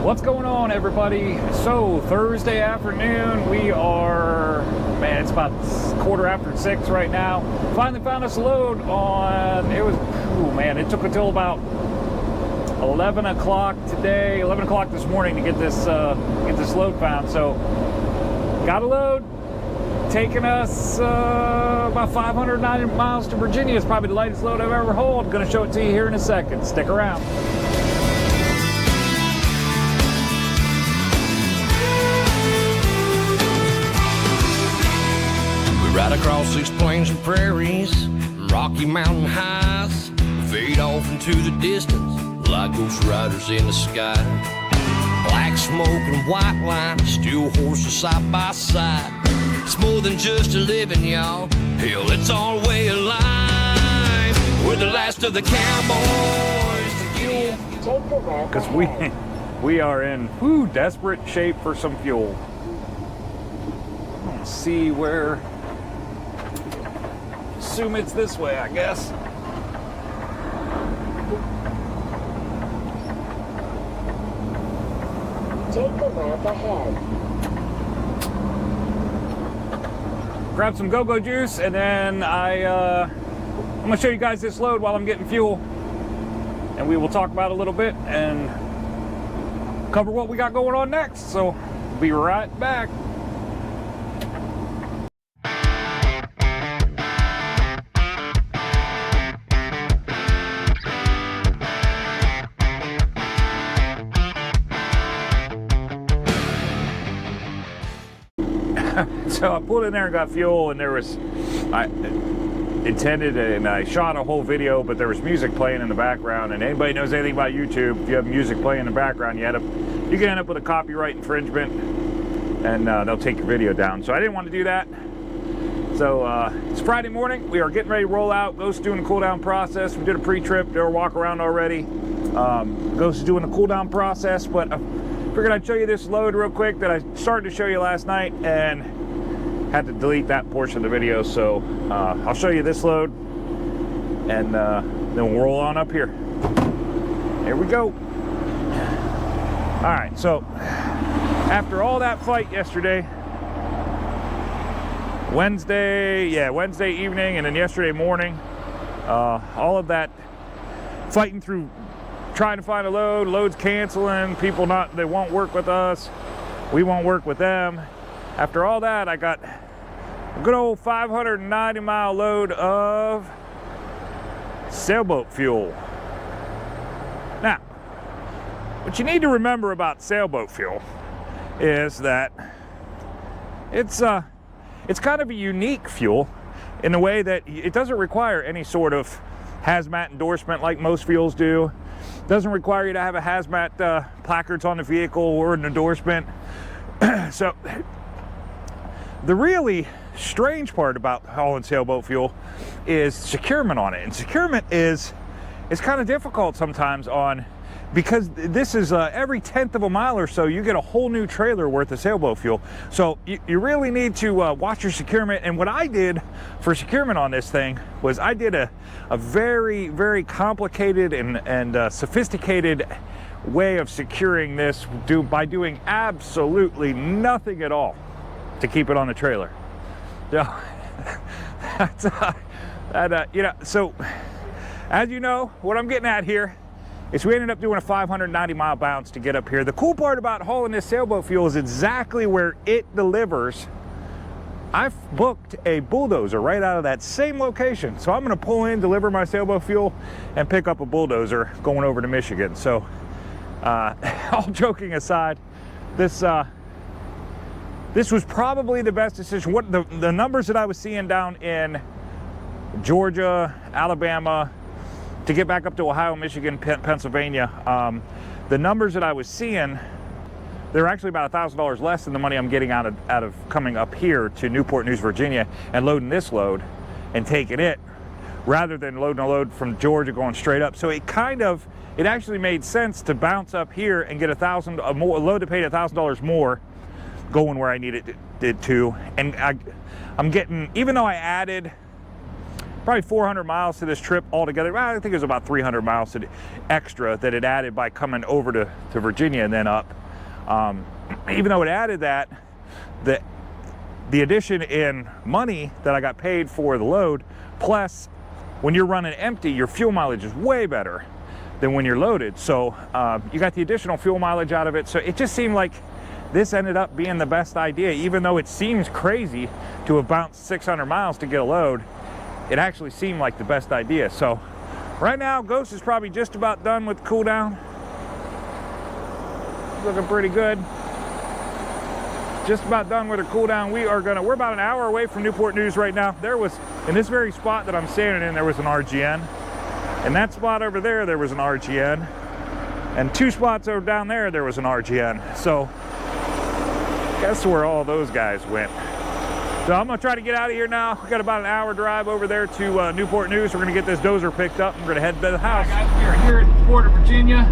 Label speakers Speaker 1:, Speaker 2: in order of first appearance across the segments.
Speaker 1: What's going on, everybody? So Thursday afternoon, we are, man, it's about 6:15 right now. Finally found us a load on, it was, oh man, it took until about 11 o'clock today, 11 o'clock this morning to get this load found. So got a load, taking us about 590 miles to Virginia. It's probably the lightest load I've ever hauled. Gonna show it to you here in a second. Stick around.
Speaker 2: Right across these plains and prairies, Rocky Mountain highs, fade off into the distance like ghost riders in the sky. Black smoke and white line, steel horses side by side. It's more than just a living, y'all. Hell, it's our way of life. We're the last of the cowboys.
Speaker 1: Because we are in desperate shape for some fuel. Let's see where. Assume it's this way, I guess.
Speaker 3: Take the ramp ahead.
Speaker 1: Grab some go-go juice, and then I'm gonna show you guys this load while I'm getting fuel, and we will talk about it a little bit and cover what we got going on next. So be right back. So I pulled in there and got fuel, and I intended and I shot a whole video, but there was music playing in the background. And anybody knows anything about YouTube, if you have music playing in the background, you can end up with a copyright infringement, and they'll take your video down. So I didn't want to do that. So it's Friday morning. We are getting ready to roll out. Ghost is doing a cool down process. We did a pre-trip, did a walk around already. Ghost is doing a cool down process, but I figured I'd show you this load real quick that I started to show you last night and had to delete that portion of the video. So I'll show you this load, and then we'll roll on up here. Here we go. All right, so after all that fight yesterday, Wednesday evening, and then yesterday morning, all of that fighting through trying to find a load, loads canceling, people they won't work with us, we won't work with them. After all that, I got a good old 590 mile load of sailboat fuel. Now, what you need to remember about sailboat fuel is that it's kind of a unique fuel in the way that it doesn't require any sort of hazmat endorsement like most fuels do. Doesn't require you to have a hazmat placards on the vehicle or an endorsement. So the really strange part about hauling sailboat fuel is securement on it. And securement is kind of difficult sometimes because this is every 1/10 of a mile or so, you get a whole new trailer worth of sailboat fuel. So you really need to watch your securement. And what I did for securement on this thing was I did a very, very complicated and sophisticated way of securing this by doing absolutely nothing at all to keep it on the trailer. So, so as you know, what I'm getting at here is we ended up doing a 590 mile bounce to get up here. The cool part about hauling this sailboat fuel is exactly where it delivers. I've booked a bulldozer right out of that same location. So I'm gonna pull in, deliver my sailboat fuel, and pick up a bulldozer going over to Michigan. So all joking aside, this was probably the best decision. What the numbers that I was seeing down in Georgia, Alabama, to get back up to Ohio, Michigan, Pennsylvania, the numbers that I was seeing, they're actually about $1,000 less than the money I'm getting out of coming up here to Newport News, Virginia, and loading this load and taking it, rather than loading a load from Georgia going straight up. So it actually made sense to bounce up here and get a load that paid $1,000 more, going where I needed it to. And I'm getting, even though I added probably 400 miles to this trip altogether. I think it was about 300 miles extra that it added by coming over to Virginia and then up. Even though it added that, the addition in money that I got paid for the load, plus when you're running empty, your fuel mileage is way better than when you're loaded. So you got the additional fuel mileage out of it. So it just seemed like this ended up being the best idea. Even though it seems crazy to have bounced 600 miles to get a load, it actually seemed like the best idea. So right now, Ghost is probably just about done with the cool down. Looking pretty good. Just about done with her cool down. We're about an hour away from Newport News right now. There was, in this very spot that I'm standing in, there was an RGN. In that spot over there, there was an RGN. And 2 spots over down there, there was an RGN. So guess where all those guys went. So I'm gonna try to get out of here now. We got about an hour drive over there to Newport News. We're gonna get this dozer picked up and we're gonna head to the house. We're here at the port of Virginia,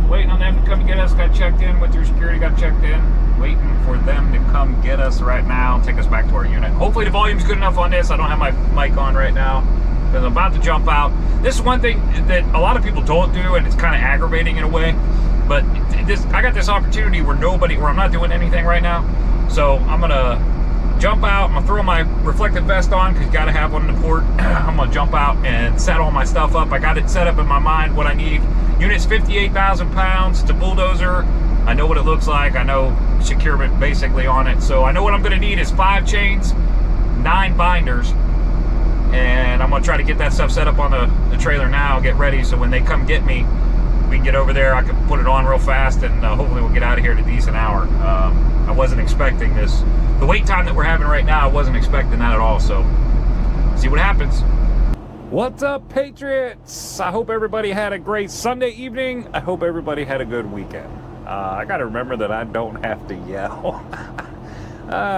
Speaker 1: waiting on them to come get us. Got checked in, went through security, got checked in. Waiting for them to come get us right now, take us back to our unit. Hopefully the volume's good enough on this. I don't have my mic on right now because I'm about to jump out. This is one thing that a lot of people don't do, and it's kind of aggravating in a way. But I got this opportunity where I'm not doing anything right now. So I'm gonna jump out. I'm gonna throw my reflective vest on because you gotta have one in the port. I'm gonna jump out and set all my stuff up. I got it set up in my mind what I need. Unit's 58,000 pounds. It's a bulldozer. I know what it looks like. I know securement basically on it. So I know what I'm gonna need is 5 chains, 9 binders, and I'm gonna try to get that stuff set up on the trailer now, get ready, so when they come get me, we can get over there, I can put it on real fast, and hopefully we'll get out of here in a decent hour. I wasn't expecting this. The wait time that we're having right now, I wasn't expecting that at all, so see what happens. What's up, Patriots? I hope everybody had a great Sunday evening. I hope everybody had a good weekend. I gotta remember that I don't have to yell.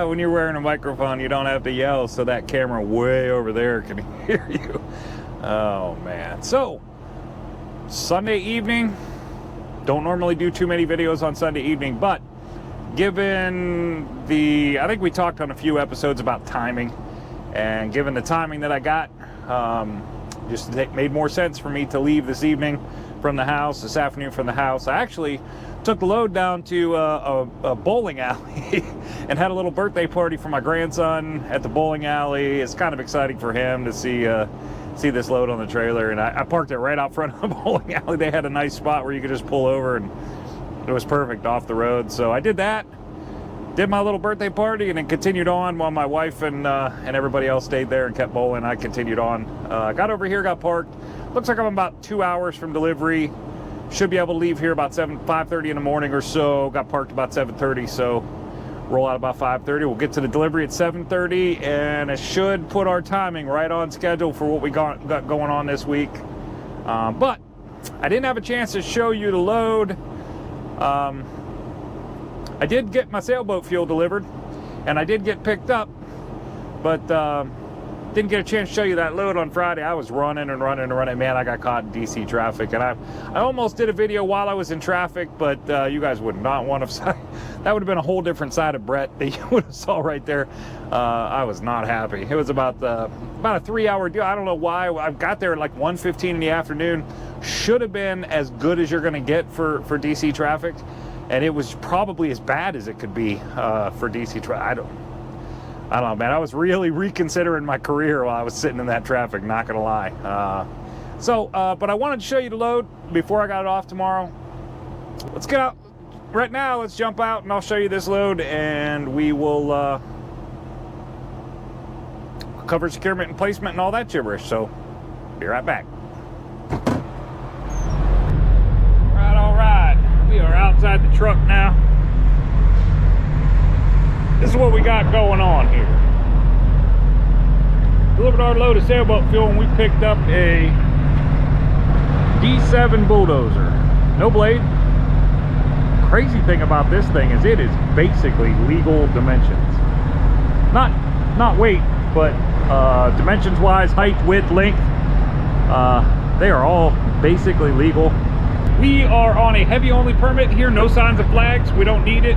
Speaker 1: When you're wearing a microphone, you don't have to yell, so that camera way over there can hear you. Oh man. So Sunday evening, don't normally do too many videos on Sunday evening, but given I think we talked on a few episodes about timing, and given the timing that I got, just made more sense for me to leave this afternoon from the house. I actually took the load down to a bowling alley and had a little birthday party for my grandson at the bowling alley. It's kind of exciting for him to see this load on the trailer, and I parked it right out front of the bowling alley. They had a nice spot where you could just pull over, and it was perfect off the road. So I did that, did my little birthday party, and then continued on while my wife and everybody else stayed there and kept bowling. I continued on. Got over here, got parked. Looks like I'm about 2 hours from delivery. Should be able to leave here about 5:30 in the morning or so. Got parked about 7:30, so roll out about 5:30. We'll get to the delivery at 7:30, and it should put our timing right on schedule for what we got going on this week. But I didn't have a chance to show you the load. I did get my sailboat fuel delivered, and I did get picked up, but didn't get a chance to show you that load on Friday. I was running. Man, I got caught in DC traffic, and I almost did a video while I was in traffic, but you guys would not want to. That would have been a whole different side of Brett that you would have saw right there. I was not happy. It was about a 3-hour deal. I don't know why. I got there at like 1:15 in the afternoon. Should have been as good as you're going to get for DC traffic, and it was probably as bad as it could be for DC traffic. I don't know, man. I was really reconsidering my career while I was sitting in that traffic, not gonna lie. But I wanted to show you the load before I got it off tomorrow. Let's get out right now. Let's jump out and I'll show you this load, and we will cover securement and placement and all that gibberish. So be right back. All right. We are outside the truck now. This is what we got going on here. Delivered our load of sailboat fuel, and we picked up a D7 bulldozer. No blade. Crazy thing about this thing is it is basically legal dimensions. Not weight, but dimensions wise, height, width, length. They are all basically legal. We are on a heavy only permit here, no signs of flags. We don't need it.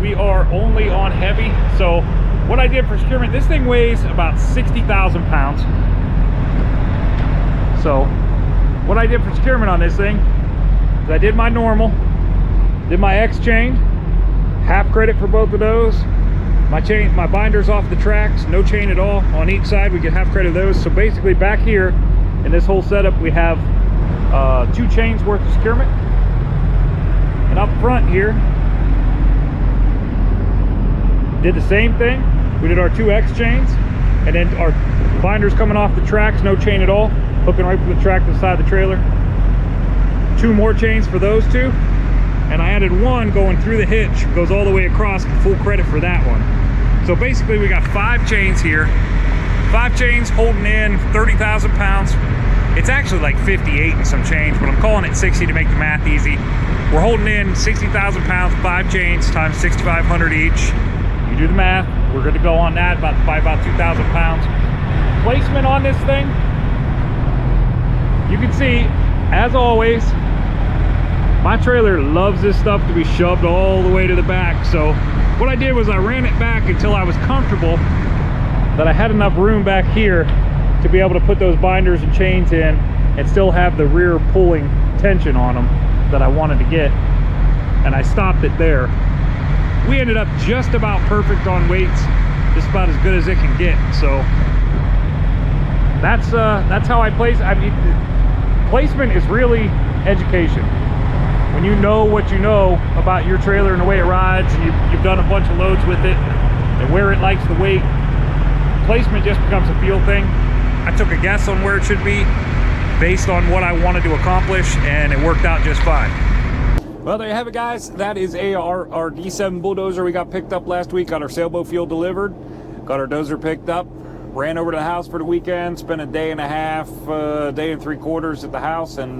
Speaker 1: We are only on heavy. So what I did for securement, this thing weighs about 60,000 pounds. So what I did for securement on this thing is I did my normal, did my X chain, half credit for both of those. My binder's off the tracks, no chain at all. On each side we get half credit of those. So basically back here in this whole setup we have 2 chains worth of securement. And up front here, did the same thing. We did our 2 X chains, and then our binder's coming off the tracks, no chain at all, hooking right from the track to the side of the trailer. 2 more chains for those 2. And I added 1 going through the hitch, goes all the way across, full credit for that one. So basically we got 5 chains here, 5 chains holding in 30,000 pounds. It's actually like 58 and some change, but I'm calling it 60 to make the math easy. We're holding in 60,000 pounds, 5 chains times 6,500 each. You do the math, we're good to go on that, by about 2,000 pounds. Placement on this thing, you can see, as always, my trailer loves this stuff to be shoved all the way to the back. So what I did was I ran it back until I was comfortable that I had enough room back here to be able to put those binders and chains in and still have the rear pulling tension on them that I wanted to get. And I stopped it there. We ended up just about perfect on weights, just about as good as it can get. So that's how I place. I mean, placement is really education. When you know what you know about your trailer and the way it rides, and you've done a bunch of loads with it and where it likes the weight, placement just becomes a feel thing. I took a guess on where it should be based on what I wanted to accomplish, and it worked out just fine. Well, there you have it, guys. That is our D7 bulldozer we got picked up last week. Got our sailboat fuel delivered, got our dozer picked up, ran over to the house for the weekend, spent a day and a half, day and 3/4 at the house, and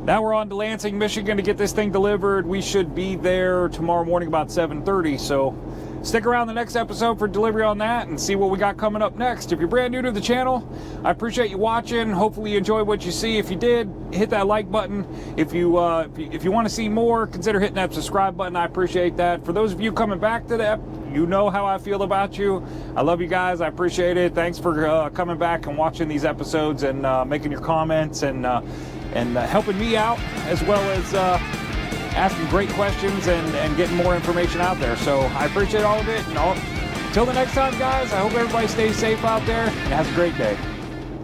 Speaker 1: now we're on to Lansing, Michigan to get this thing delivered. We should be there tomorrow morning about 7:30. So stick around the next episode for delivery on that and see what we got coming up next. If you're brand new to the channel, I appreciate you watching. Hopefully you enjoyed what you see. If you did, hit that like button. If you want to see more, consider hitting that subscribe button. I appreciate that. For those of you coming back to the you know how I feel about you. I love you guys. I appreciate it. Thanks for coming back and watching these episodes and making your comments and helping me out, as well as asking great questions and getting more information out there. So I appreciate all of it. And until the next time, guys, I hope everybody stays safe out there and has a great day.